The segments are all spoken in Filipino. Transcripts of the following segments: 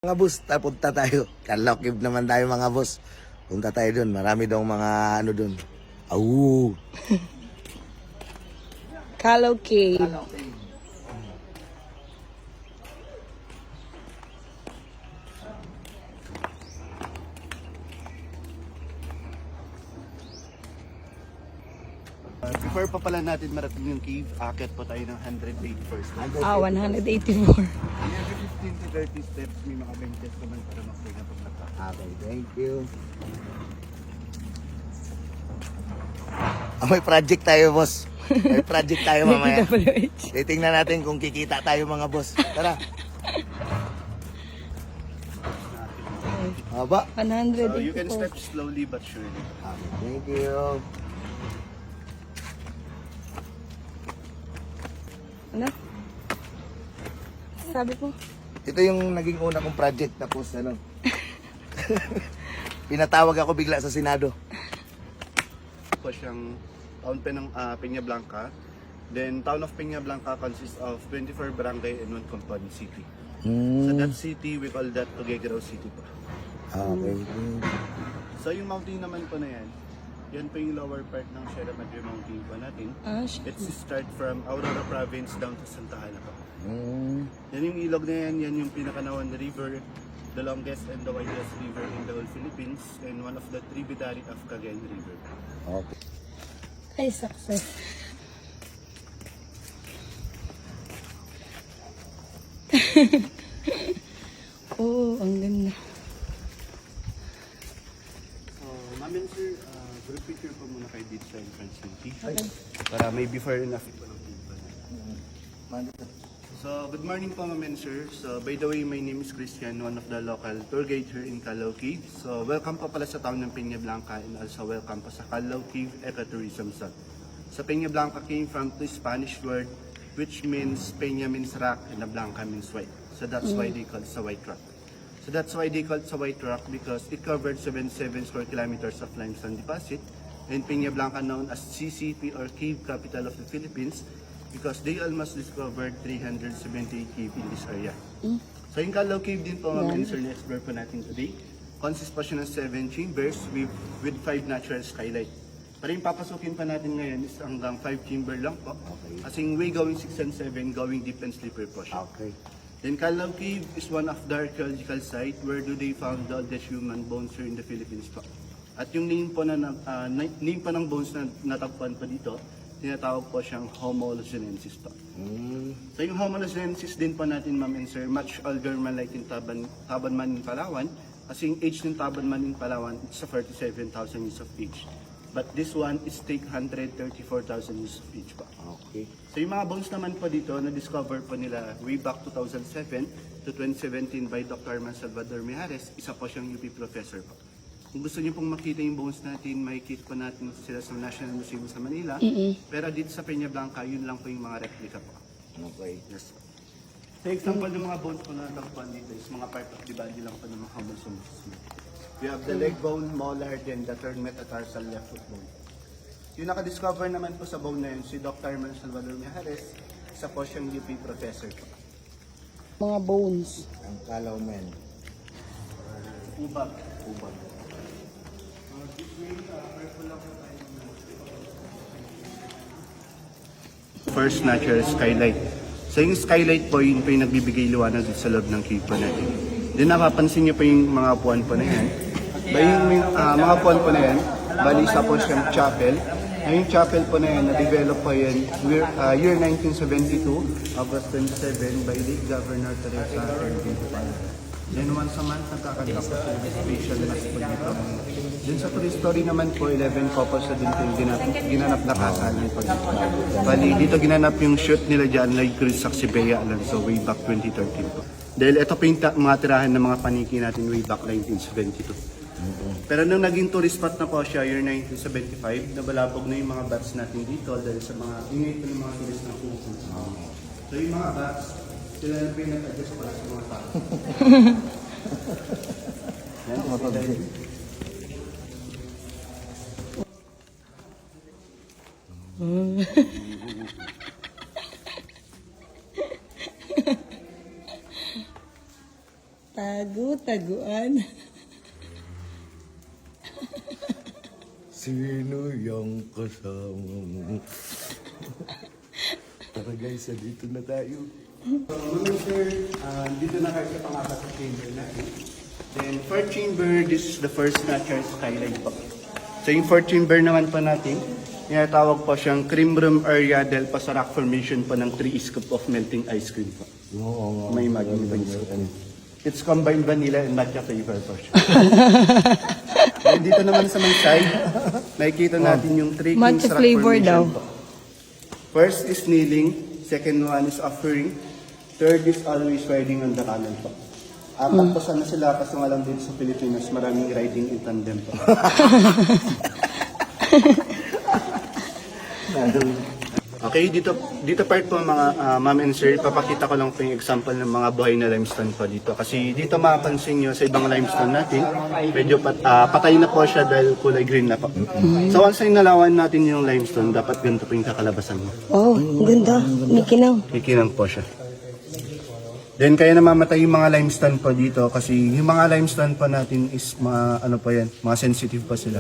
Mga boss, punta tayo. Kalokib naman tayo mga boss. Punta tayo dun. Marami daw mga ano dun. Au! Calo Cave. Before pa pala natin marating yung cave, akit po tayo ng 108 first. 184. Every 15 to 30 steps, may mga benches naman para makapag na paglaka. Okay, thank you. May project tayo, boss. May project tayo mamaya. Titingnan natin kung kikita tayo mga boss. Tara. Haba. So you can 184. step slowly but surely. Okay, thank you. Ano? Sabi ko? Ito yung naging una kong project tapos ano. Pinatawag ako bigla sa Senado. Po siyang town ng Peña Blanca. Then town of Peña Blanca consists of 24 barangay and 1 compound city. So that city, we call that Tuguegarao City po. Okay. So yung mountain naman po na yan po yung lower part ng Sierra Madre Mountain po natin. It's start from Aurora Province down to Santa Ana po. Yan yung ilog na yan yung pinakanawan na river, the longest and the widest river in the whole Philippines, and one of the tributary of Cagayan River. Okay. Ay, success. Oh, ang ganda. So, namin sir, group picture po muna kayo dito sa entrance ng cave. Para may before and after po ng cave. So, good morning po ma'am and sir. So, by the way, my name is Christian, one of the local tour guide here in Calao Cave. So, welcome po pala sa town ng Peña Blanca and also welcome po sa Calao Cave Ecotourism Zone. Sa Peña Blanca came from the Spanish word which means Peña means rock and the Blanca means white. So, that's why they call it sa white rock. So, that's why they call it sa white rock because it covered 77 square kilometers of limestone deposit, and Peña Blanca known as CCP or Cave Capital of the Philippines because they almost discovered 378 cave in this area. So yung Calao Cave din po ma'am and sir na-explore po natin today. Consists po siya ng 7 chambers with 5 natural skylight. Pero yung papasukin pa natin ngayon is hanggang 5 chamber lang po. Okay. Kasing way going 6 and 7, going deep and slippery po siya. Okay. Then Calao Cave is one of the archaeological site where do they found the oldest human bones here in the Philippines po. At yung name po name pa ng bones na natagpuan pa dito, tinatawag po siyang Homo luzonensis po. So yung Homo luzonensis din po natin ma'am and sir, much older man like yung Taban man in Palawan. Kasi yung age ng Taban man in Palawan, it's a 47,000 years of age. But this one is take 134,000 years of age po. Okay. So yung mga bones naman po dito, na-discover po nila way back 2007 to 2017 by Dr. Arman Salvador Mijares, isa po siyang UP professor po. Kung gusto niyo pong makita yung bones natin, makikita po natin sila sa National Museum sa Manila. Pero dito sa Peña Blanca, yun lang po yung mga replica po. Okay. Yes. So example ng mga bones po na natagpuan dito is mga part of the body lang po ng mga Homo luzonensis. We have the leg bone, molar, then the third metatarsal left foot bone. Yung naka-discover naman po sa bone na yun, si Dr. Arman Salvador Mijares, isa po siyang UP professor po. Mga bones. Ang Calao men. Ubag. Ubag. First natural skylight. So yung skylight po, yun po yung nagbibigay liwanag sa loob ng cave po natin. Then napapansin niyo po yung mga puwan po na yan. Yung mga puwan po na yan, bali isa po siyang chapel. Yung chapel po na yan, na-develop po yan year 1972, August 27 by late Governor Teresa Ervin. Then once a month, nagkakanta po siya ng special mass po dito. Then sa tourist story naman po, 11 couples na din po yung ginanap na kasalan po dito. Bali, dito ginanap yung shoot nila dyan, like Chris Saxibea Alonso way back 2013 po. Dahil ito po yung mga tirahan ng mga paniki natin way back 1972. Pero nung naging tourist spot na po siya, year 1975, nabalabog na yung mga bats natin dito dahil sa mga ingay po ng mga tourist na pupunta. So yung mga bats, sila na pinag-adjust para sa mga tao. Yan, okay. Tago. Tago-taguan. Sino yung kasama mo? Tara guys, dito na tayo. Mga sir, dito na kayo sa pangapat na chamber natin. Then, fourth chamber, this is the first natural skylight po. So, yung fourth chamber naman po natin, tinatawag po siyang cream room area dahil pa sa rock formation po ng 3 scoop of melting ice cream po. Oo nga. May maging scoop. It's combined vanilla and matcha flavor po siya. Then, dito naman sa may side, nakikita natin yung 3 Matcha kings rock flavor formation daw. po. First is kneeling, second one is offering, third is always riding on the camel po. Apat po sana sila kasi nga lang dito sa Pilipinas, maraming riding in tandem po. Okay, dito part po mga ma'am and sir, papakita ko lang po yung example ng mga buhay na limestone po dito. Kasi dito mapapansin nyo sa ibang limestone natin, medyo patay na po siya dahil kulay green na po. So once ay nalawan natin yung limestone, dapat ganito po yung kakalabasan mo. Oh, ang ganda. May kinang. Kikinang po siya. Then kaya namamatay yung mga limestone po dito kasi yung mga limestone po natin is mga sensitive pa sila.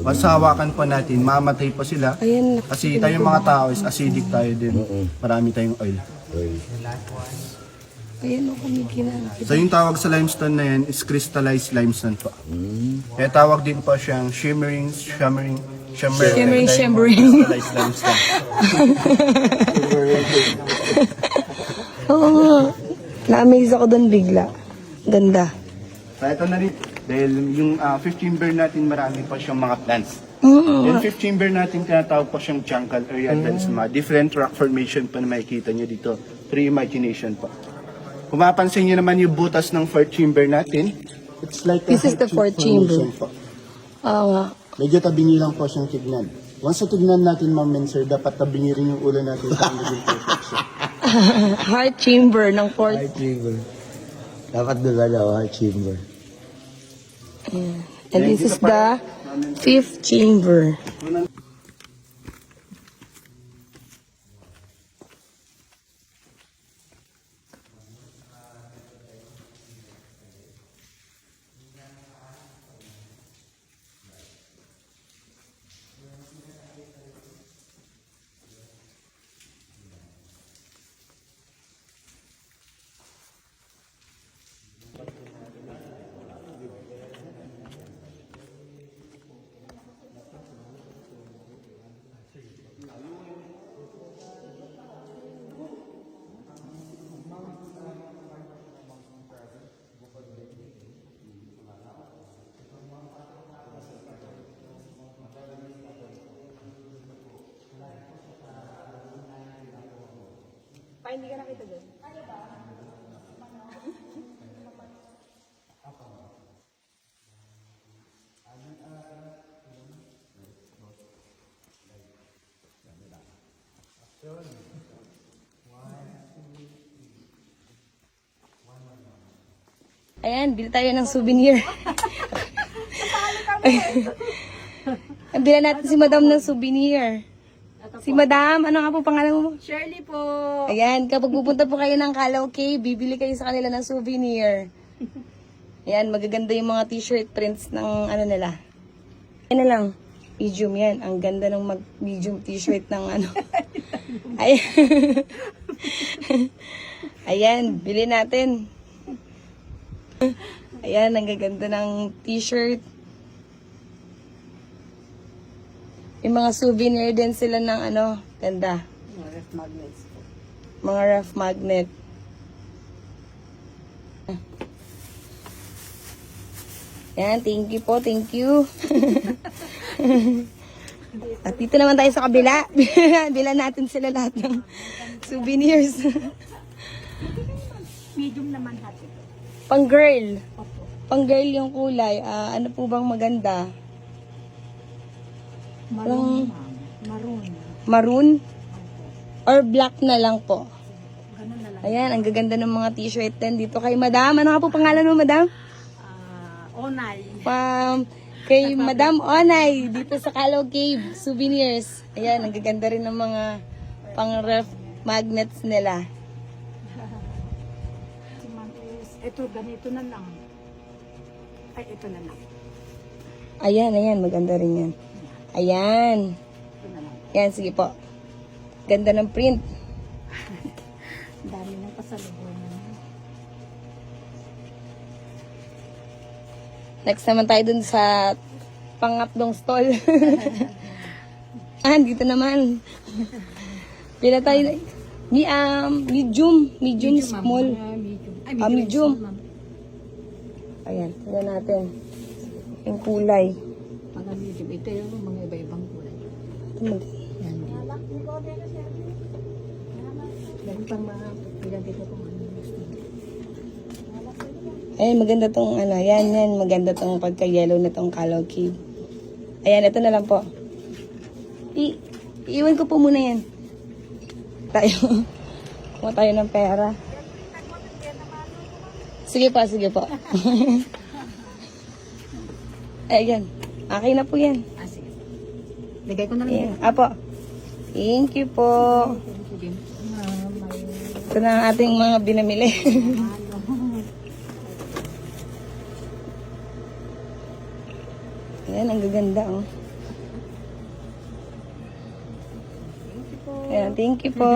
Mas hawakan po natin, mamatay po sila. Ayan, Kasi tayong mga tao is acidic tayo din. Marami tayong oil. ayan o, may kinang. So yung tawag sa limestone na yan is crystallized limestone po. Kaya tawag din po siyang shimmering crystallized limestone. Oo nga. Na-amaze ako doon bigla. Ganda. So ito na rin. Dahil yung fifth chamber natin marami pa siyang mga plants. Yung fifth chamber natin tinatawag po siyang jungle area dahil sa mga different rock formation pa na makikita nyo dito. Free imagination po. Kung mapapansin nyo naman yung butas ng fourth chamber natin, it's like This is the fourth chamber. Po. Oo nga. Medyo tabingi lang po siyang tignan. Once na tignan natin, ma'am and sir, dapat tabingi rin yung ulo natin sa magiging perfect siya. Heart chamber ng fourth. Heart chamber. Dapat doon heart chamber. And this is the fifth chamber. Hindi ka nakita doon. Ayan, bili tayo ng souvenir. Bili natin si Madam ng souvenir. Si Madam, ano nga po pangalan mo? Shirley po. Ayan, kapag pupunta po kayo ng Calao Cave, bibili kayo sa kanila ng souvenir. Ayan, magaganda yung mga t-shirt prints ng ano nila. Ayan na lang, medium yan. Ang ganda ng medium t-shirt ng ano. Ayan. Ayan, bili natin. Ayan, ang gaganda ng t-shirt. Yung mga souvenir din sila ng ano, ganda. Mga ref magnets po. Mga ref magnet. Yan, thank you po, thank you. At dito naman tayo sa kabila. Bila natin sila lahat ng souvenirs. Medium naman hati. Pang girl. Opo. Pang girl yung kulay. Ano po bang maganda? Maroon ma'am. Maroon. Maroon? Or black na lang po? Ganun na lang. Ayan, ang gaganda ng mga t-shirt din dito kay Madam. Ano nga po pangalan mo, Madam? Onay. Kay Madam Onay dito sa Calao Cave Souvenirs. Ayan, ang gaganda rin ng mga pang-ref magnets nila. Si ma'am is, ito ganito na lang. Ay, ito na lang. Ayan, maganda rin yan. Ayan. Ito na lang. Yan, sige po. Ganda ng print. Ang dami ng pasalubungan. Next naman tayo dun sa pangapdong stall. Dito naman. Pila tayo. Medium, small. Medium. Ay, medium. small, ma'am. Ayan, tignan natin. Yung kulay. Mga medium. Ito yung mga iba-ibang kulay. Yan din. Dahil pang mga pinagay ko kung ano gusto mo. Ayan, maganda tong ano. Yan, maganda tong pagka-yellow na tong Calaw Cave. Ayan, ito na lang po. Iiwan ko po muna yan. Tayo. Kuha tayo ng pera. Sige po. Ayan. Akin na po yan. Ah, sige. Lagay ko na lang Ayan. yan. Apo. Thank you po. Thank you din. May Ito na ang ating mga binamili. halo. Ayan, ang gaganda, oh. Ayan, thank you po.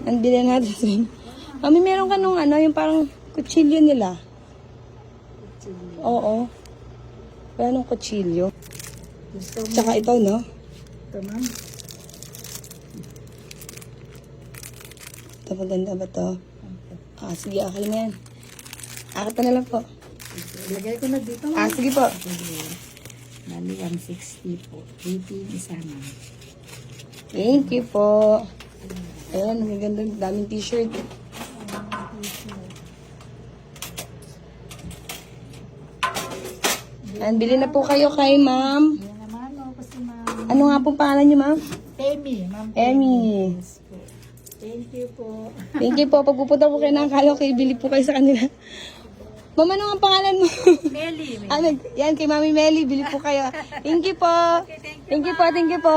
Ang bilhin natin. Mami, meron ka nung ano, yung parang kutsilyo nila. Oo. Wala nung kutsilyo. Gusto mo? Tsaka ito, no? Ito, ma'am. Ito, maganda ba to? Sige, akin na yan. Akit na lang po. Lagay ko na dito, ma'am. Sige po. Bali, 160 po. 80 isa, ma'am. Thank you po. Ayan, ang ganda. Daming t-shirt. Ayan, bili na po kayo kay ma'am. Yan naman, o. Kasi, ma'am. Ano nga po pangalan niyo, ma'am? Temi, ma'am. Emmy. Yes po. Thank you po. Thank you po. Pag pupunta po kayo ng Calaw Cave, bili po kayo sa kanila. Ma'am, ano ang pangalan mo? Meli. Yan, kay Mami Melly, bili po kayo. Thank you po. Thank you po.